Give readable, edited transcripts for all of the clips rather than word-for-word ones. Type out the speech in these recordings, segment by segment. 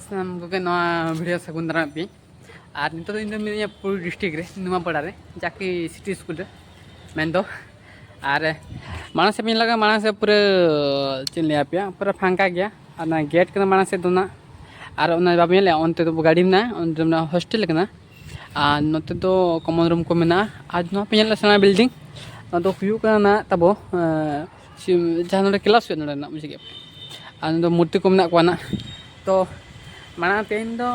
सामान को भिडियो सगुन दारा पे और नित इन पुरी डिस्ट्रिक्ट नुआपड़ा जाकी सिटी स्कूल मेन दो और माना से लगा माना से पूरा चलिए पे पूरा फांका गया और गेट के माना से दोना और बाबे अंत तो गाड़ी में हॉस्टल और नोते तो कॉमन रूम को मेना आज पे सेना बिल्डिंग तो हुना तबो जहाँ क्लास मुझे और मूर्ति को मेना को तो माना तेन दो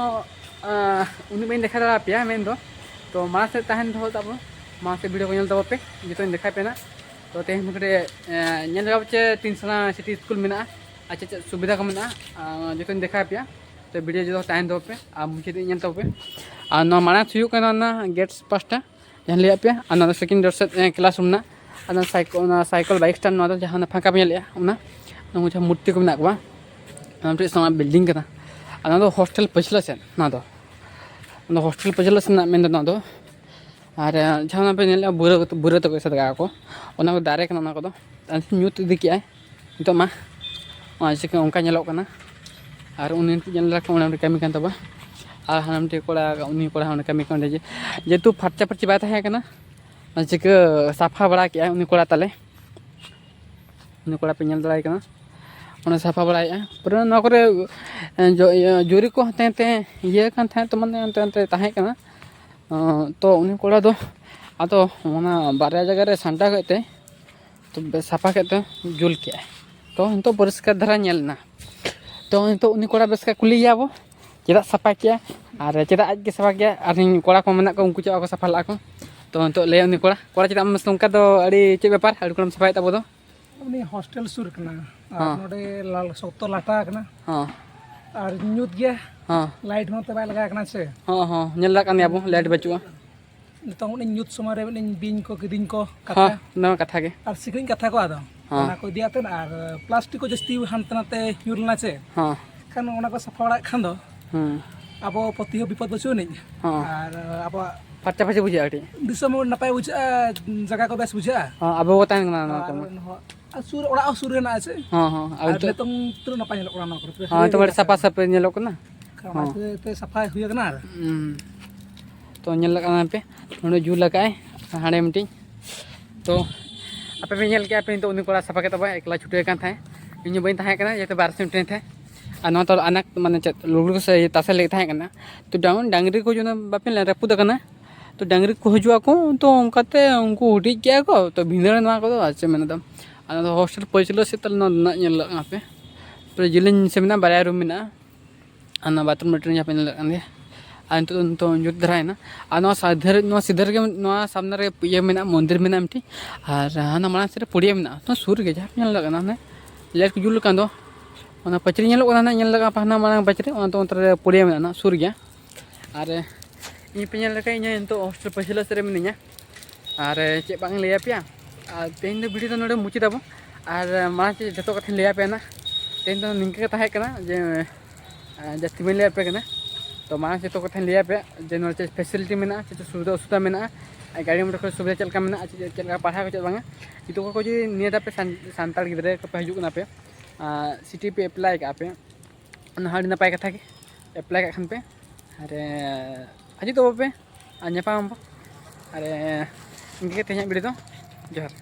उन्हें बी देखा दाड़ा पे मेन दो तो माना से तहन दो तब माना से वीडियो को नल तब पे जो देखा पेना तो तेहन कटे चे 3 सेना सिटी स्कूल में अच्छा चे सुविधा को मेना जो देखा पे तो वीडियो जो तहन दो पे मुझे तब पे और माना गेट्स पास्टा जहाँ लिया पे और second class room cycle bike stand जहाँ फाँका पे मुझे मूर्ति को मेना को सेना बिल्डिंग हॉस्टल पछला सेन हॉस्टल पछला सेन मेन दो और जहाँ पे बुरा तक से को दारे को ᱧᱩᱛ इदी के नित मा चिका उनका और उन्हें कमी तब और हामटे कड़ा उन्हीं कड़ा कमी जेहेतु फर्चा फर्ची बातें चिका साफा बड़ा के उन्हीं कड़ा ताले उन्हीं कड़ा पे दाड़ा साफा बड़ा पूरा जुरी को ये तो मानते तो उन्हीं कड़ा दो आदो बारे जगह सान्टा करते तो साफा करते जुल के तो तो परिष्कार धारा ना तो उन्हीं कड़ा बेस का कुली गया चेदा साफा किया और चेदा आज के साफा किया और कड़ा को मेना को उनको चेदा साफा ला को तो ले उन्हीं कड़ा चेदा उनका तो चे बेपार अड़ी को साफाई तब दो उनी हॉस्टल सुर कना नोडे लाल सत्तो लाटा कना हां और न्यूत गया हां लाइट में तो बाय लगा कना से हां हां नेल ला कन याबो लाइट बचुआ तो उनी न्यूत समय रे बिन को किदिन को कथा ना कथा के और सिकरिन कथा को आदो ओना को दियाते और प्लास्टिक को जस्ती हानतनाते यूरना से हां खान ओना को सफा बड़ा खान दो अब पतियो विपद बचु नहीं और अब फटा फटे बुझा अटी दिसम नपाय बुझा जगह को बेस बुझा हां अब वो तान ना सुर ओड़ा सुर ना से हां हां अब तो तुर नपाय नेलो ओड़ा ना कर हां तो बड़े सफा सफा नेलो कना हां ते सफा हुई कना तो नेल कना पे नोडे जू लगाए हाड़े मिटी तो आपे पे नेल के पे तो उनी कोड़ा सफा के तब एकला छुटे कान थाए इन बइन थाए कना ये तो 12 से ट्रेन थे और तो अनक माने लुगड़ से तासे ले थाए कना तो डांगरी को जो बापे रपुद कना तो डांगरी को हजुआ को तो उनकाते उनको हुडी गया को तो भिंदर ना को अच्छे मेन दम हॉस्टल पचलो से तल ना पे पूरा जिलिन से मेना बारे रूम मेना अना बाथरूम लेटरिन यहाँ पे नेल तो जुट धरायना और सीधर के सामने रे ये मेना मंदिर मेना मिट्टी और हाँ माना से पुड़िया मेना तो सुर के जहाँ लगा लाइट को जुल दो पचरी लगा पहना माना पचरी तो पुड़िया मेना सुर गया और इन पे इन तो हॉस्टल पछिला से मिना और चे बांग लिया पे तेन दो वीडियो नोडे मुचाद और माना चे जो कथा लिया पे तेन तो निंका तहकना जे जास्ती बन लिया पे तो माना जो कथा लिया पे जे चे फैसिलिटी में चे सुविधा असुविधा में गाड़ी मोटर सुविधा चलका में चलका पढ़ा चे बांगा जो को जी निया पे सानताड़ गिद्रे को पे हजुना पे सिटी पे एप्लाई का पे हाड़ी नपाय कथा के एप्लाई खान पे अरे हजी तो पे और इनके तेज वीडियो तो जोहार।